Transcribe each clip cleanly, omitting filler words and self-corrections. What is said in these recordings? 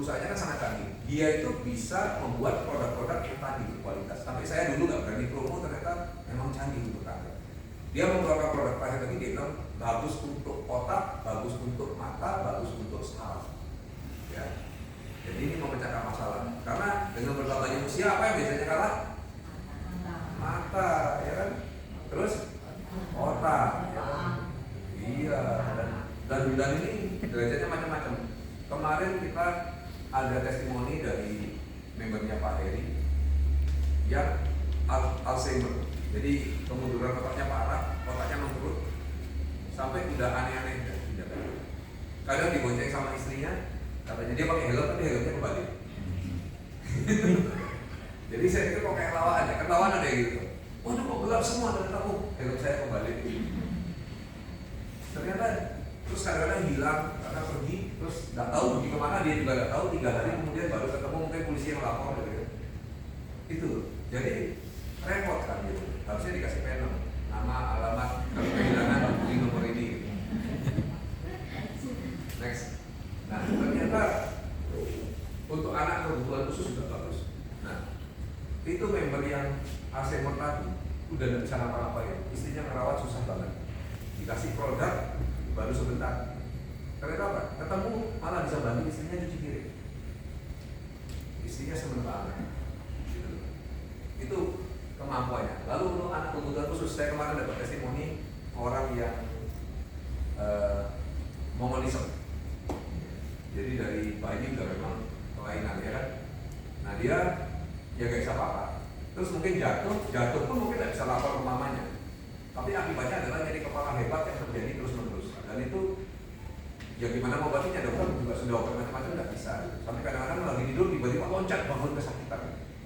perusahaannya kan sangat canggih. Dia itu bisa membuat produk-produk yang tadi berkualitas. Sampai saya dulu nggak berani promo, ternyata memang canggih untuk kanker. Dia mengeluarkan produk terakhir lagi, dia bilang bagus untuk otak, bagus untuk mata, bagus untuk saraf. Ya. Jadi ini memecahkan masalah. Karena dengan bertambahnya usia apa yang biasanya kalah? Mata, ya kan? Terus otak, ya kan? Iya. Dan ini derajatnya macam-macam. Kemarin kita ada testimoni dari membernya Pak Heri yang Alzheimer. Jadi kemunduran otaknya parah, otaknya mengkerut sampai udah aneh-aneh dan tidak. Kadang dibonceng sama istrinya, katanya dia pakai helm tapi helmnya kebalik. Jadi saya pikir kok kayak lawan ya, kan lawan ada yang gitu. Waduh kok gelap semua, ternyata helm saya kebalik. Ternyata terus kadang-kadang hilang karena pergi, terus nggak tahu pergi kemana, dia juga nggak tahu. 3 hari kemudian baru ketemu, mungkin polisi yang lapor gitu. Itu jadi repot kan gitu. Harusnya dikasih pena, nama, alamat, kalau kehilangan hubungi nomor ini. Next. Nah ternyata untuk anak kebutuhan khusus juga bagus. Nah itu member yang Alzheimer tadi udah nggak bisa ngapa-ngapain, istrinya ngerawat susah banget. Dikasih produk baru sebentar. Ternyata apa? Ketemu malah bisa bantu istrinya cuci piring. Istrinya seneng banget. Gitu. Itu kemampuannya. Lalu untuk anak kebutuhan khusus, saya kemarin dapat testimoni orang yang Mongolism. Jadi dari bayi udah memang kelainan ya kan. Nah dia ya gak bisa apa-apa. Terus mungkin jatuh pun mungkin gak bisa lapor ke mamanya. Tapi akibatnya adalah jadi kepala hebat yang terjadi terus-menerus. Dan itu ya gimana mau obatnya, dokter juga sudah obat macam-macam nggak bisa. Sampai kadang-kadang lagi tidur tiba-tiba loncat bangun kesakitan.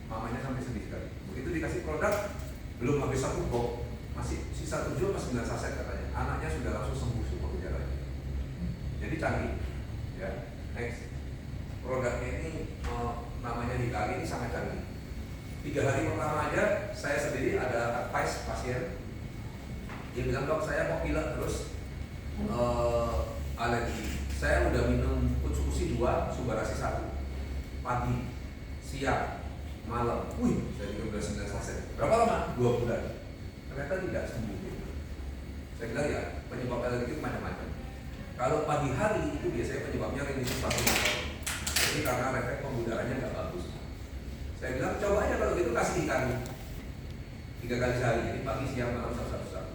Mamanya sampai sedih sekali. Begitu dikasih produk belum habis 1 box, masih sisa 7 atau 9 saset katanya. Anaknya sudah langsung sembuh semua gejalanya. Jadi canggih. Ya, next. Produknya ini namanya Hikari, ini sangat canggih. 3 hari pertama aja saya sendiri ada advice pasien. Dia bilang dok saya mau pilek terus alergi. Saya udah minum Kutsukushi 2, Subarasi 1 pagi, siang, malam. Wih, saya juga udah 9 saset. Berapa lama? 2 bulan. Ternyata tidak sembuh gitu. Saya bilang ya penyebab alergi itu macam-macam. Kalau pagi hari itu biasanya penyebabnya rinitis paru-paru. Jadi karena refleks penggunaannya nggak bagus. Saya bilang coba aja kalau gitu kasih Hikari 3 kali sehari, jadi pagi, siang, malam, satu-satu.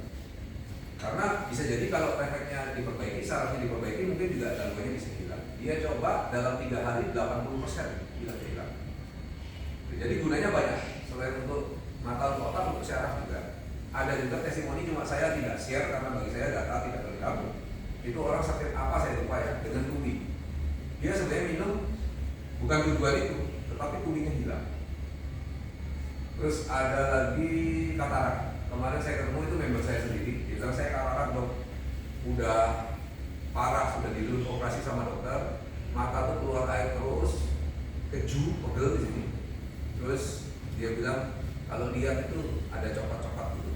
Karena bisa jadi kalau refleksnya diperbaiki, sarafnya diperbaiki, mungkin juga gangguannya bisa hilang. Dia coba dalam 3 hari 80% hilang. Jadi gunanya banyak. Selain untuk mata, untuk otak, untuk syaraf juga. Ada juga testimoni, cuma saya tidak share karena bagi saya data tidak bergabung. Itu orang sakit apa saya lupa ya, dengan tuli. Dia sebenarnya minum bukan tujuan itu, tetapi tulinya hilang. Terus ada lagi katarak. Kemarin saya ketemu itu member saya sendiri. Dia bilang saya katarak dok, udah parah, sudah operasi sama dokter. Mata tuh keluar air terus, keju, pegel di sini. Terus dia bilang kalau lihat itu ada coklat-coklat gitu.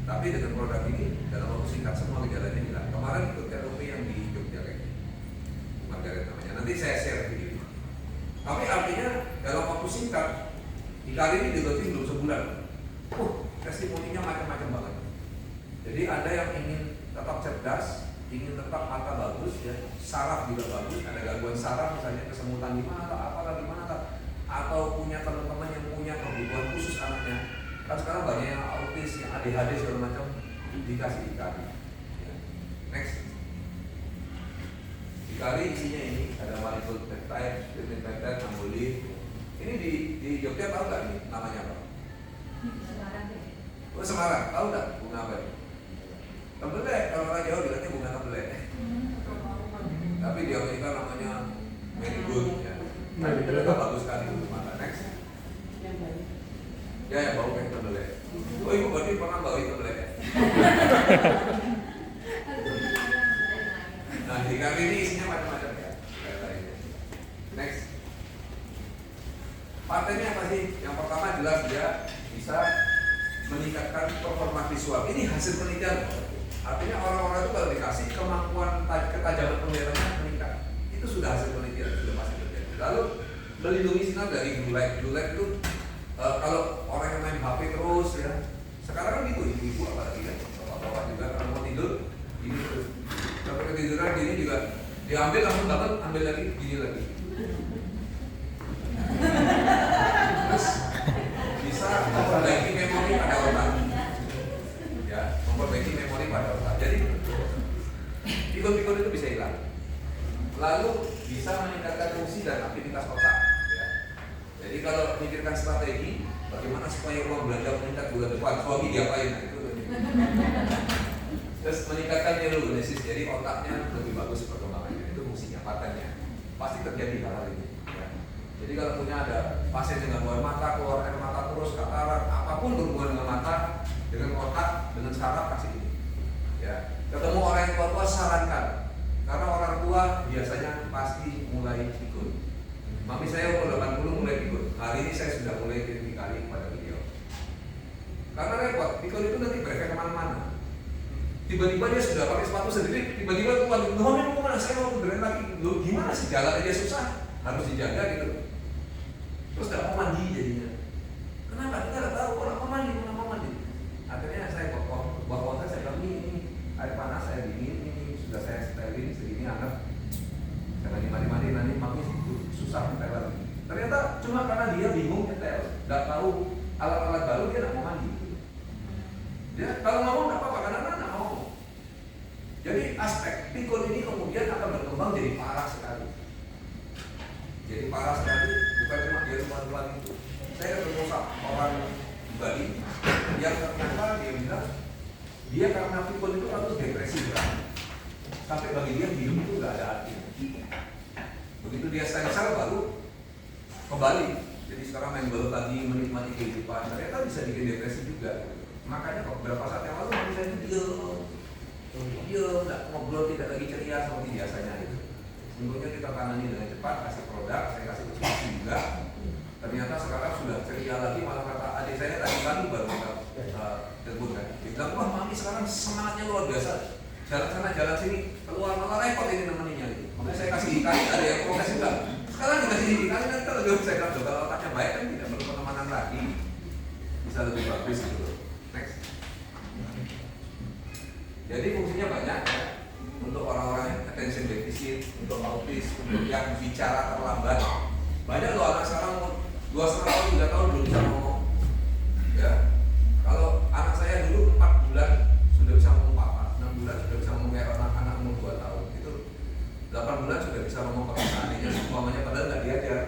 Tapi dengan produk ini dalam waktu singkat semua gejalanya hilang. Kemarin ikut terapi yang di Jogja kayaknya, Margaret namanya. Nanti saya share video. Tapi artinya dalam waktu singkat, di kali ini dilatih belum sebulan. Testimoninya macam-macam banget. Jadi ada yang ingin tetap cerdas, ingin tetap mata bagus, ya, saraf juga bagus. Ada gangguan saraf, misalnya kesemutan di mata, apalah di mata, atau punya teman-teman yang punya kebutuhan khusus anaknya. Kan sekarang banyak yang autis, yang ADHD segala macam, dikasih Hikari. Ya. Next. Hikari isinya ini ada malibul peptide, peptide, nambulit. Ini di Jogja tahu nggak nih namanya apa? Semarang deh. Oh Semarang, tahu nggak bunga apa ini? Tembelek, kalau orang Jawa bilangnya bunga tembelek. Tapi di Amerika namanya marigold ya. Mereka bagus sekali untuk mata. Next. Ya yang bau kayak tembelek. Oh ibu berarti pernah bau tembelek ya? Nah Hikari ini isinya macam-macam ya. Next. Patennya apa sih? Yang pertama jelas dia bisa meningkatkan performa visual. Ini hasil penelitian. Artinya orang-orang itu kalau dikasih kemampuan ketajaman penglihatannya meningkat. Itu sudah hasil penelitian, sudah pasti terjadi. melindungi sinar dari blue light. Blue light itu kalau orang yang main HP terus ya, sekarang kan gitu, ibu-ibu apalagi kan, bapak-bapak juga kalau mau tidur, ini terus sampai ketiduran gini juga diambil langsung bangun, ambil lagi, gini lagi. Terus bisa memperbaiki memori pada otak, ya, memperbaiki memori pada otak. Jadi pikun-pikun itu bisa hilang. Lalu bisa meningkatkan fungsi dan aktivitas otak. Ya. Jadi kalau memikirkan strategi, bagaimana supaya uang belanja meningkat bulan depan, suami diapain? Nah, itu. Terus meningkatkan neurogenesis, jadi otaknya lebih bagus perkembangannya. Itu fungsinya, patennya. Pasti terjadi hal-hal ini. Ya. Jadi kalau punya ada pasien dengan keluar mata, keluar air mata terus, katarak, apapun berhubungan dengan mata, dengan otak, dengan saraf kasih ini. Ya. Ketemu orang yang tua sarankan. Karena orang tua biasanya pasti mulai pikun. Mami saya umur 80 mulai pikun. Hari ini saya sudah mulai kirim kali kepada beliau. Karena repot, pikun itu nanti berefek kemana-mana. Tiba-tiba dia sudah pakai sepatu sendiri, tiba-tiba tuan, Mami mau kemana? Saya mau beneran lagi. Loh gimana sih, jalan aja susah, harus dijaga gitu. Terus gak mau mandi jadinya. Kenapa? Kita gak tahu, orang mau mandi, orang mau mandi. Akhirnya saya bawa kontak, saya bilang ini air panas saya dingin, ini sudah saya setelin segini anak. Jangan dimandi-mandi nanti mami susah nyetel lagi. Ternyata cuma karena dia bingung nyetel, nggak tahu alat-alat baru, dia nggak mau mandi. Dia kalau ngomong nggak apa-apa, karena anak nggak mau. Jadi aspek pikun ini kemudian akan berkembang jadi parah sekali. Jadi parah sekali, bukan cuma dia rumah-rumah itu. Saya ketemu orang di Bali yang ternyata dia bilang dia karena pikun itu lalu depresi berat. Sampai bagi dia hidup itu nggak ada arti. Begitu dia stem cell baru kembali. Jadi sekarang main baru lagi menikmati kehidupan. Ternyata bisa bikin depresi juga. Makanya kok beberapa saat yang lalu mami saya diam, nggak ngobrol, tidak lagi ceria seperti biasanya itu. Sebelumnya kita tangani dengan cepat, kasih produk, saya kasih konsumsi juga. Ternyata sekarang sudah ceria lagi, malah kata adik saya tadi pagi baru telepon kan. Dia bilang, wah mami sekarang semangatnya luar biasa. Jalan sana, jalan sini, keluar malah repot ini nemeninya gitu. Makanya saya kasih ikan, ada yang protes juga. Sekarang dikasih ikan, kan kita lebih saya bilang, kalau otaknya baik kan tidak perlu pertemanan lagi. Bisa lebih bagus gitu. Next. Jadi fungsinya banyak ya. Untuk orang-orang yang attention deficit, untuk autis, untuk yang bicara terlambat. Banyak loh anak sekarang 2,5 tahun, 3 tahun belum bisa ngomong. Ya. Kalau anak saya dulu 4 bulan sudah bisa ngomong papa, 6 bulan sudah bisa ngomong kayak anak umur 2 tahun. Itu 8 bulan sudah bisa ngomong perkataannya, semuanya padahal nggak diajar.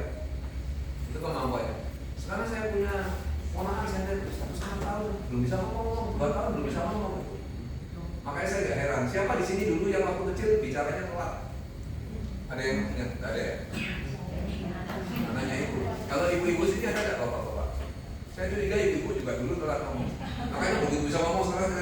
Itu kemampuannya. Sekarang saya punya ponakan saya 1,5 tahun belum bisa ngomong, 2 tahun belum bisa ngomong. Makanya saya gak heran, siapa di sini dulu yang waktu kecil bicaranya telat? Ada yang ingat? Ada ya? Anaknya ibu. Kalau ibu-ibu sini ada nggak bapak-bapak? Saya curiga ibu-ibu juga dulu telat ngomong. Makanya begitu bisa ngomong sekarang